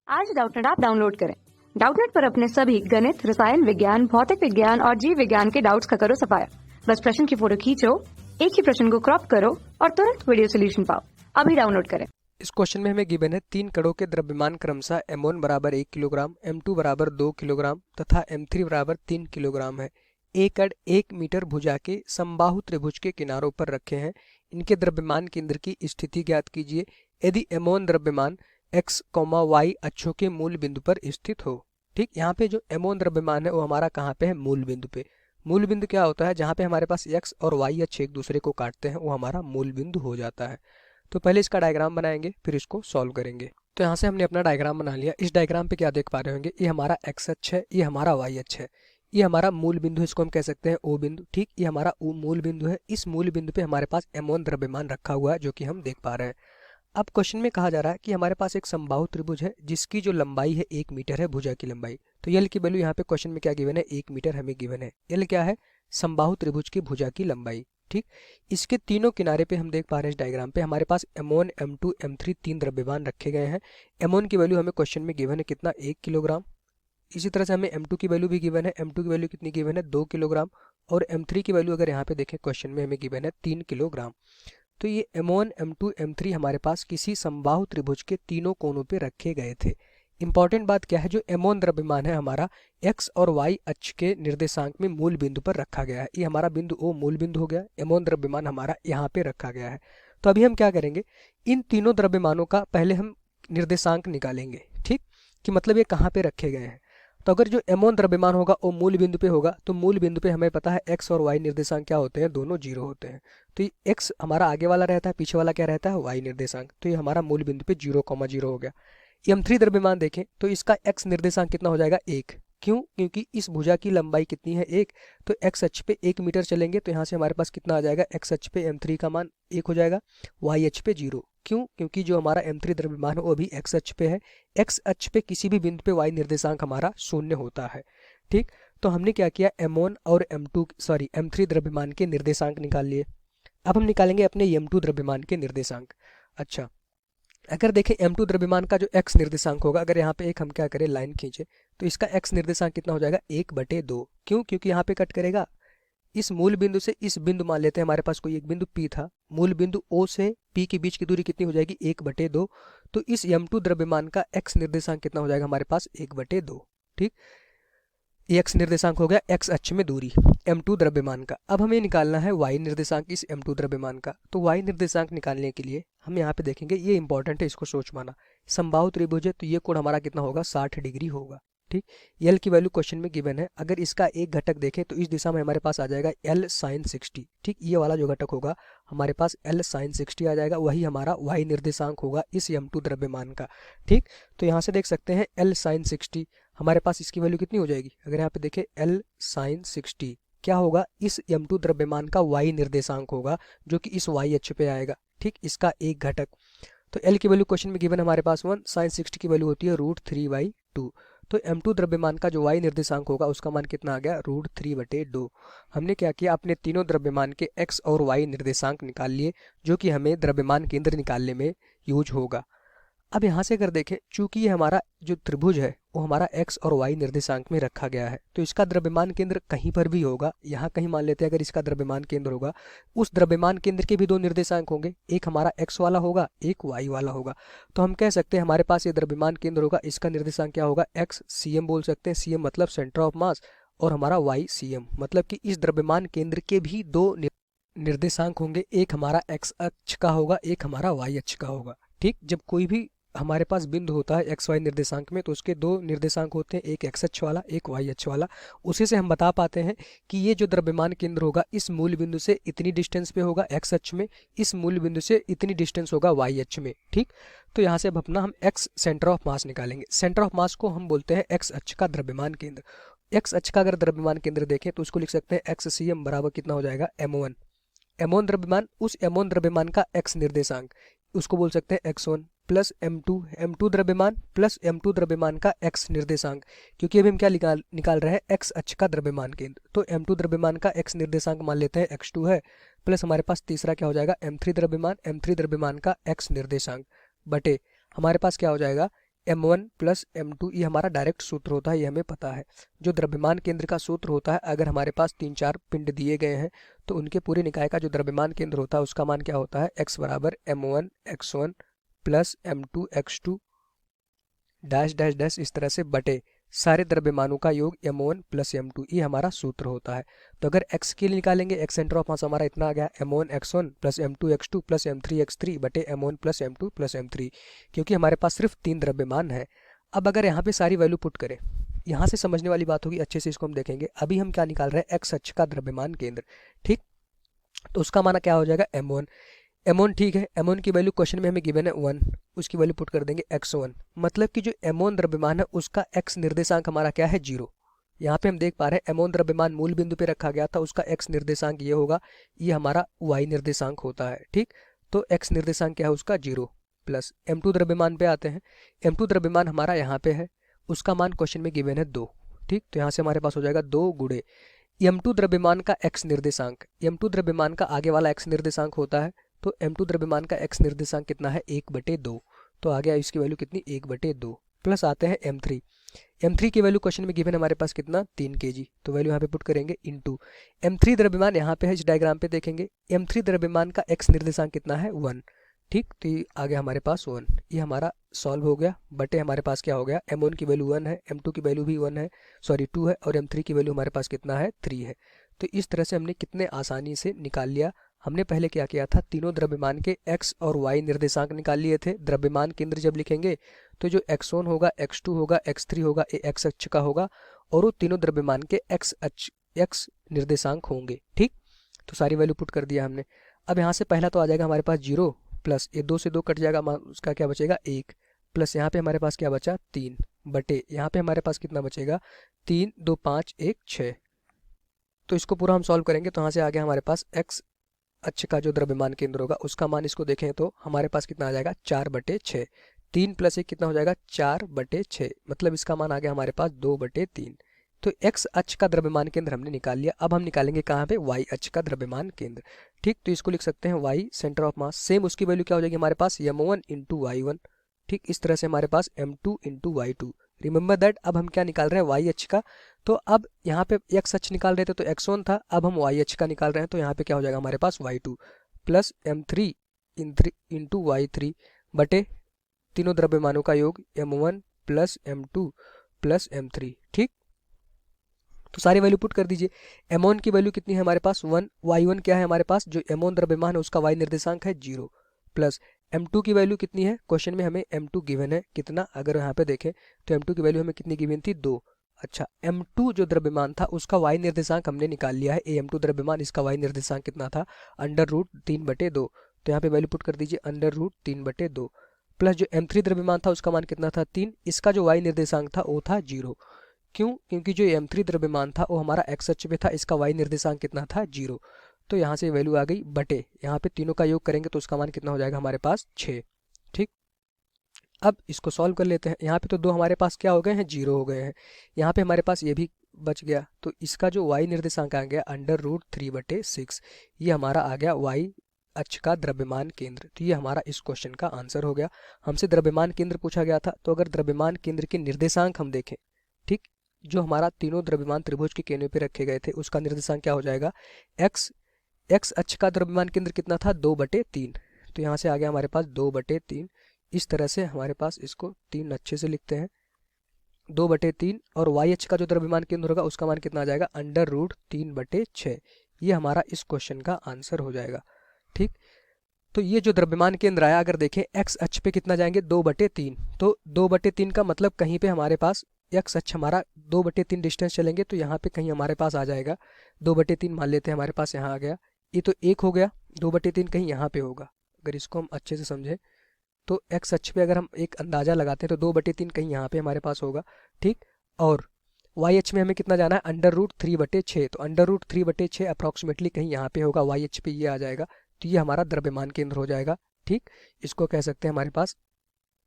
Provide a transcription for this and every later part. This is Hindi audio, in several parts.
आज डाउटनेट ऐप डाउनलोड करें। डाउटनेट पर अपने सभी गणित, रसायन विज्ञान, भौतिक विज्ञान और जीव विज्ञान के डाउट्स का करो सफाया। बस प्रश्न की फोटो खींचो, एक ही प्रश्न को क्रॉप करो और तुरंत वीडियो सोल्यूशन पाओ। अभी डाउनलोड करें। इस क्वेश्चन में हमें गिवन है 3 कणों के द्रव्यमान क्रमशः m1 बराबर 1 किलोग्राम, m2 बराबर 2 किलोग्राम तथा m3 बराबर 3 किलोग्राम है। एक कण 1 मीटर भुजा के समबाहु त्रिभुज के किनारों पर रखे हैं। इनके द्रव्यमान केंद्र की स्थिति ज्ञात कीजिए। यदि m1 द्रव्यमान x, y अक्षों के मूल बिंदु पर स्थित हो। ठीक, यहाँ पे जो m1 द्रव्यमान है वो हमारा कहाँ पे है? मूल बिंदु पे। मूल बिंदु क्या होता है? जहाँ पे हमारे पास x और y अक्ष एक दूसरे को काटते हैं वो हमारा मूल बिंदु हो जाता है। तो पहले इसका डायग्राम बनाएंगे, फिर इसको सॉल्व करेंगे। तो यहाँ से हमने अपना डायग्राम बना लिया। इस डायग्राम पे क्या देख पा रहे होंगे? ये हमारा x अक्ष है, ये हमारा y अक्ष है, ये हमारा मूल बिंदु है, इसको हम कह सकते हैं O बिंदु। ठीक, ये हमारा मूल बिंदु है। इस मूल बिंदु पे हमारे पास m1 द्रव्यमान रखा हुआ है जो कि हम देख पा रहे हैं। अब क्वेश्चन में कहा जा रहा है कि हमारे पास एक समबाहु त्रिभुज है जिसकी जो लंबाई है 1 मीटर है, भुजा की लंबाई। तो यल की वैल्यू यहाँ पे क्वेश्चन में क्या गिवन है? 1 मीटर हमें गिवन है। यल क्या है? समबाहु त्रिभुज की भुजा की लंबाई। ठीक, इसके तीनों किनारे पे हम देख पा रहे हैं इस डायग्राम पे हमारे पास m1, m2, m3 तीन द्रव्यमान रखे गए हैं। m1 की वैल्यू हमें क्वेश्चन में गिवन है कितना? 1 किलोग्राम। इसी तरह से हमें m2 की वैल्यू भी गिवन है। m2 की वैल्यू कितनी गिवन है? 2 किलोग्राम। और m3 की वैल्यू अगर यहाँ पे देखें क्वेश्चन में हमें गिवन है 3 किलोग्राम। तो ये m1, m2, m3 हमारे पास किसी समबाहु त्रिभुज के तीनों कोनों पे रखे गए थे। इंपॉर्टेंट बात क्या है? जो m1 द्रव्यमान है हमारा x और y अक्ष के निर्देशांक में मूल बिंदु पर रखा गया है। ये हमारा बिंदु O मूल बिंदु हो गया। m1 द्रव्यमान हमारा यहाँ पे रखा गया है। तो अभी हम क्या करेंगे? इन तीनों द्रव्यमानों का पहले हम निर्देशांक निकालेंगे। ठीक, कि मतलब ये कहाँ पे रखे गए हैं। तो अगर जो m1 द्रव्यमान होगा वो मूल बिंदु पे होगा, तो मूल बिंदु पे हमें पता है x और y निर्देशांक क्या होते हैं? दोनों 0 होते हैं। तो ये x हमारा आगे वाला रहता है, पीछे वाला क्या रहता है? y निर्देशांक। तो ये हमारा मूल बिंदु पे 0,0 हो गया। m3 द्रव्यमान देखें तो इसका x निर्देशांक कितना हो जाएगा? 1। क्यों? क्योंकि इस भुजा की लंबाई कितनी है? 1। तो x अक्ष पे 1 मीटर चलेंगे तो यहाँ से हमारे पास कितना आ जाएगा? x अक्ष पे m3 का मान 1 हो जाएगा, y अक्ष पे 0। क्यों? क्योंकि जो हमारा m3 द्रव्यमान है वो अभी x अक्ष पे है। x अक्ष पे किसी भी बिंदु पे y निर्देशांक हमारा 0 होता है। ठीक, तो हमने क्या किया? m1 और m3 द्रव्यमान के निर्देशांक निकाल लिए। अब हम निकालेंगे अपने m2 द्रव्यमान के निर्देशांक। अच्छा, अगर देखें m2 द्रव्यमान का जो x निर्देशांक होगा, अगर यहाँ पे एक हम क्या करें? लाइन खींचे तो इसका x निर्देशांक कितना हो जाएगा? 1/2। क्यों? क्योंकि यहाँ पे कट करेगा। इस मूल बिंदु से इस बिंदु मान लेते हैं हमारे पास कोई एक बिंदु P था। मूल बिंदु O से P के बीच की दूरी कितनी हो जाएगी? 1/2। तो इस m2 द्रव्यमान का x निर्देशांक कितना हो जाएगा हमारे पास? 1/2। ठीक, ये x निर्देशांक हो गया x अक्ष में दूरी m2 द्रव्यमान का। अब हमें निकालना है y निर्देशांक इस m2 द्रव्यमान का। तो y निर्देशांक निकालने के लिए हम यहाँ पे देखेंगे, ये इंपॉर्टेंट है, इसको सोच माना। समबाहु त्रिभुज है तो ये कोण हमारा कितना होगा? 60 डिग्री होगा। ठीक, L की वैल्यू क्वेश्चन में गिवन है। अगर इसका एक घटक देखें तो इस दिशा में हमारे पास आ जाएगा L sin 60। ठीक, ये वाला जो घटक होगा हमारे पास L sin 60 आ जाएगा, वही हमारा y निर्देशांक होगा इस m2 द्रव्यमान का। ठीक, तो यहाँ से देख सकते हैं L sin 60 हमारे पास इसकी वैल्यू कितनी हो जाएगी? अगर यहाँ पे देखें L sin 60 क्या होगा? इस m2 द्रव्यमान का y निर्देशांक होगा जो कि इस y अक्ष पे आएगा। ठीक, इसका एक घटक। तो L की वैल्यू क्वेश्चन में गिवन हमारे पास 1, sin 60 की वैल्यू होती है √3/2। तो m2 द्रव्यमान का जो y निर्देशांक होगा उसका मान कितना आ गया? √3/2। हमने क्या किया? अपने तीनों द्रव्यमान के x और y निर्देशांक निकाल लिए जो कि हमें द्रव्यमान केंद्र निकालने में यूज होगा। अब यहाँ से अगर देखें, चूंकि ये हमारा जो त्रिभुज है वो हमारा x और y निर्देशांक में रखा गया है, तो इसका द्रव्यमान केंद्र कहीं पर भी होगा। यहाँ कहीं मान लेते हैं अगर इसका द्रव्यमान केंद्र होगा, उस द्रव्यमान केंद्र के भी दो निर्देशांक होंगे, एक हमारा x वाला होगा, एक y वाला होगा। तो हम कह सकते हैं हमारे पास ये द्रव्यमान केंद्र होगा, इसका निर्देशांक क्या होगा? x cm बोल सकते हैं। cm मतलब सेंटर ऑफ मास, और हमारा y cm मतलब कि इस द्रव्यमान केंद्र के भी दो निर्देशांक होंगे, एक हमारा x अक्ष का होगा, एक हमारा y अक्ष का होगा। ठीक, जब कोई भी हमारे पास बिंदु होता है x y निर्देशांक में तो उसके दो निर्देशांक होते हैं, एक x अक्ष वाला, एक y अक्ष वाला। उसी से हम बता पाते हैं कि ये जो द्रव्यमान केंद्र होगा इस मूल बिंदु से इतनी डिस्टेंस पे होगा x अक्ष में, इस मूल बिंदु से इतनी डिस्टेंस होगा y अक्ष में। ठीक, तो यहाँ से अब अपना हम x सेंटर ऑफ मास निकालेंगे। सेंटर ऑफ मास को हम बोलते हैं x अक्ष का द्रव्यमान केंद्र। x अक्ष का अगर द्रव्यमान केंद्र देखें तो उसको लिख सकते हैं x cm बराबर कितना हो जाएगा? m1। m1 द्रव्यमान, उस m1 द्रव्यमान का x निर्देशांक उसको बोल सकते हैं x1 प्लस m2 द्रव्यमान प्लस m2 द्रव्यमान का x निर्देशांक, क्योंकि अभी हम क्या निकाल रहे हैं? x अक्ष का द्रव्यमान केंद्र। तो m2 द्रव्यमान का x निर्देशांक मान लेते हैं x2 है, प्लस हमारे पास तीसरा क्या हो जाएगा? m3 द्रव्यमान का x निर्देशांक बटे हमारे पास क्या हो जाएगा? m1 प्लस m2, ये हमारा डायरेक्ट सूत्र होता है, ये हमें पता है। जो द्रव्यमान केंद्र का सूत्र होता है, अगर हमारे पास 3-4 पिंड दिए गए हैं तो उनके पूरे निकाय का जो द्रव्यमान केंद्र होता है उसका मान क्या होता है, x बराबर m1 x1 plus m2 x2 dash dash dash इस तरह से बटे सारे द्रव्यमानों का योग m1 प्लस m2, ये हमारा सूत्र होता है। तो अगर x के लिए निकालेंगे, x सेंटर ऑफ मास हमारा इतना आ गया m1 x1 plus m2 x2 plus m3 x3 बटे m1 plus m2 plus m3, क्योंकि हमारे पास सिर्फ 3 द्रव्यमान है। अब अगर यहाँ पे सारी वैल्यू पुट करें, यहाँ से समझने वाली बात होगी, अच्छे से इसको हम देखेंगे। अभी हम क्या निकाल रहे हैं, x अक्ष का द्रव्यमान केंद्र, ठीक। तो उसका माना क्या हो जाएगा, m1 m1, ठीक है। m1 की वैल्यू क्वेश्चन में हमें गिवन है 1, उसकी वैल्यू पुट कर देंगे x1, मतलब कि जो m1 द्रव्यमान है उसका x निर्देशांक हमारा क्या है, 0। यहाँ पे हम देख पा रहे हैं m1 द्रव्यमान मूल बिंदु पे रखा गया था, उसका x निर्देशांक ये होगा, ये हमारा y निर्देशांक होता है, ठीक। तो x निर्देशांक क्या है उसका 0। प्लस m2 द्रव्यमान पे आते हैं। m2 द्रव्यमान हमारा यहाँ पे है, उसका मान क्वेश्चन में गिवन है 2, ठीक। तो यहाँ से हमारे पास हो जाएगा 2 गुणे m2 द्रव्यमान का x निर्देशांक, m2 द्रव्यमान का आगे वाला x निर्देशांक होता है, तो m2 द्रव्यमान का x निर्देशांक कितना है, 1/2। तो आ गया इसकी वैल्यू कितनी, 1/2। प्लस आते हैं m3 की वैल्यू क्वेश्चन में गिवन है हमारे पास कितना, 3 kg। तो वैल्यू यहाँ पे पुट करेंगे इनटू m3 द्रव्यमान यहाँ पे है, इस डायग्राम पे देखेंगे m3 द्रव्यमान का x निर्देशांक कितना है, 1, ठीक। तो ये आ गया हमारे पास 1, ये हमारा सॉल्व हो गया। बटे हमारे पास क्या हो गया, m1 की वैल्यू 1 है, m2 की वैल्यू भी 1 है, सॉरी 2 है, और m3 की वैल्यू हमारे पास कितना है, 3 है। तो इस तरह से हमने कितने आसानी से निकाल लिया। हमने पहले क्या किया था, तीनों द्रव्यमान के x और y निर्देशांक निकाल लिए थे। द्रव्यमान केंद्र जब लिखेंगे तो जो x1 होगा, x2 होगा, x3 होगा, ये x अक्ष का होगा, और वो तीनों द्रव्यमान के x निर्देशांक होंगे, ठीक। तो सारी वैल्यू पुट कर दिया हमने। अब यहाँ से पहला तो आ जाएगा हमारे पास 0, प्लस ये 2 से 2 कट जाएगा, उसका क्या बचेगा, 1, प्लस यहाँ पे हमारे पास क्या बचा, 3, बटे यहाँ पे हमारे पास कितना बचेगा, 3 2 5 1 6। तो इसको पूरा हम सॉल्व करेंगे, तो यहाँ से आ गया हमारे पास x अक्ष का जो द्रव्यमान केंद्र होगा उसका मान, इसको देखें तो हमारे पास कितना आ जाएगा, 4/6। 3 + 1 कितना हो जाएगा, 4/6, मतलब इसका मान आ गया हमारे पास 2/3। तो x अक्ष का द्रव्यमान केंद्र हमने निकाल लिया। अब हम निकालेंगे कहाँ पे, y अक्ष का द्रव्यमान केंद्र, ठीक। तो इसको लिख सकते हैं y centre of mass, same उसकी वैल्यू क्या हो जाएगी हमारे पास, m1 × y1, ठीक। इस तरह से हमारे पास m2 × y2। रिमेंबर दैट अब हम क्या निकाल रहे हैं, y अक्ष का। तो अब यहाँ पे x अक्ष निकाल रहे थे तो x1 था, अब हम y अक्ष का निकाल रहे हैं, तो यहाँ पे क्या हो जाएगा हमारे पास y2 प्लस m3 × y3 बटे तीनों द्रव्यमानों का योग m1 plus m2 plus m3, ठीक। तो सारी वैल्यू पुट कर दीजिए। m1 की वैल्यू कितनी है हमारे पास, 1, y1 क्या है हमारे पास, जो m1 द्रव्यमान है उसका y निर्देशांक है 0, प्लस m2 की वैल्यू कितनी है, क्वेश्चन में हमें m2 गिवन है कितना, अगर यहाँ पे देखें तो m2 की वैल्यू हमें कितनी गिवन थी, 2। अच्छा, m2 जो द्रव्यमान था उसका y निर्देशांक हमने निकाल लिया है, m2 द्रव्यमान, इसका y निर्देशांक कितना था, √3/2। तो यहाँ पे वैल्यू पुट कर दीजिए √3/2, प्लस जो m3 द्रव्यमान था उसका मान कितना था, 3, इसका जो y निर्देशांक था वो था 0। क्यों, क्योंकि जो m3 द्रव्यमान था वो हमारा x अक्ष पे था, इसका y निर्देशांक कितना था, 0। तो यहाँ से वैल्यू आ गई बटे, यहाँ पे तीनों का योग करेंगे तो उसका मान कितना हो जाएगा हमारे पास, 6, ठीक। अब इसको सॉल्व कर लेते हैं। यहाँ पे तो 2 हमारे पास क्या हो गए हैं, 0 हो गए हैं। यहाँ पे हमारे पास ये भी बच गया, तो इसका जो y निर्देशांक आ गया √3/6, ये हमारा आ गया y अक्ष का द्रव्यमान केंद्र। तो ये हमारा इस क्वेश्चन का आंसर हो गया। हमसे द्रव्यमान केंद्र पूछा गया था, तो अगर द्रव्यमान केंद्र के निर्देशांक हम देखें, ठीक, जो हमारा तीनों द्रव्यमान त्रिभुज के केंद्र पे रखे गए थे उसका निर्देशांक क्या हो जाएगा, x अक्ष का द्रव्यमान केंद्र कितना था, 2/3। तो यहाँ से आ गया हमारे पास 2/3। इस तरह से हमारे पास इसको 3 अच्छे से लिखते हैं, 2/3, और y अक्ष का जो द्रव्यमान केंद्र होगा उसका मान कितना आ जाएगा, √3/6। ये हमारा इस क्वेश्चन का आंसर हो जाएगा, ठीक। तो ये जो द्रव्यमान केंद्र आया, अगर देखें x अक्ष पे कितना जाएंगे, 2/3। तो 2/3 का मतलब कहीं पे हमारे पास x अक्ष हमारा 2/3 डिस्टेंस चलेंगे तो यहाँ पे कहीं हमारे पास आ जाएगा 2/3, मान लेते हैं हमारे पास यहाँ आ गया, ये तो 1 हो गया, 2/3 कहीं यहाँ पे होगा। अगर इसको हम अच्छे से समझें तो x अक्ष पे अगर हम एक अंदाजा लगाते हैं तो 2/3 कहीं यहाँ पे हमारे पास होगा, ठीक। और y अक्ष में हमें कितना जाना है, √3/6, तो √3/6 अप्रॉक्सीमेटली कहीं यहाँ पे होगा, y अक्ष पे ये आ जाएगा। तो ये हमारा द्रव्यमान केंद्र हो जाएगा, ठीक। इसको कह सकते हैं हमारे पास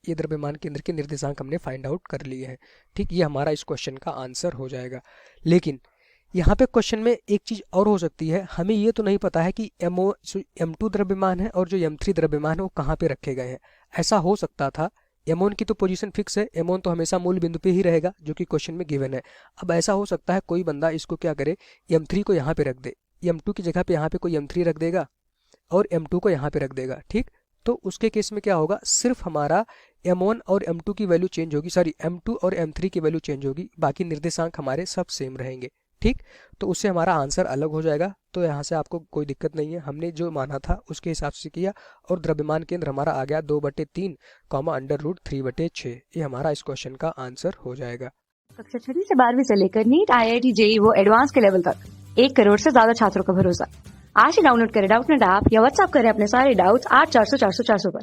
ये द्रव्यमान केंद्र के निर्देशांक हमने फाइंड आउट कर लिए हैं, ठीक। ये हमारा इस क्वेश्चन का आंसर हो जाएगा। लेकिन यहाँ पे क्वेश्चन में एक चीज़ और हो सकती है, हमें ये तो नहीं पता है कि m2 द्रव्यमान है और जो m3 द्रव्यमान है वो कहाँ पे रखे गए हैं। ऐसा हो सकता था एम1 की तो पोजीशन फिक्स है, एम1 तो हमेशा मूल बिंदु पे ही रहेगा जो कि क्वेश्चन में गिवन है। अब ऐसा हो सकता है कोई बंदा इसको क्या करे, m3 को यहाँ पे रख दे, m2 की जगह पे यहाँ पे कोई m3 रख देगा और m2 को यहाँ पे रख देगा, ठीक। तो उसके केस में क्या होगा, सिर्फ हमारा m1 और m2 की वैल्यू चेंज होगी, सॉरी m2 और m3 की वैल्यू चेंज होगी, बाकी निर्देशांक हमारे सब सेम रहेंगे, ठीक। तो उससे हमारा आंसर अलग हो जाएगा। तो यहाँ से आपको कोई दिक्कत नहीं है, हमने जो माना था उसके हिसाब से किया और द्रव्यमान केंद्र हमारा आ गया 2/3 √3/6। ये हमारा इस क्वेश्चन का आंसर हो जाएगा। कक्षा 6वीं से 12वीं से लेकर नीट, IIT, JEE वो एडवांस के लेवल तक 1 करोड़ से ज्यादा छात्रों का भरोसा। आज ही डाउनलोड करें डाउटनेट ऐप या व्हाट्सएप करें अपने सारे डाउट्स 8400 400 400 पर।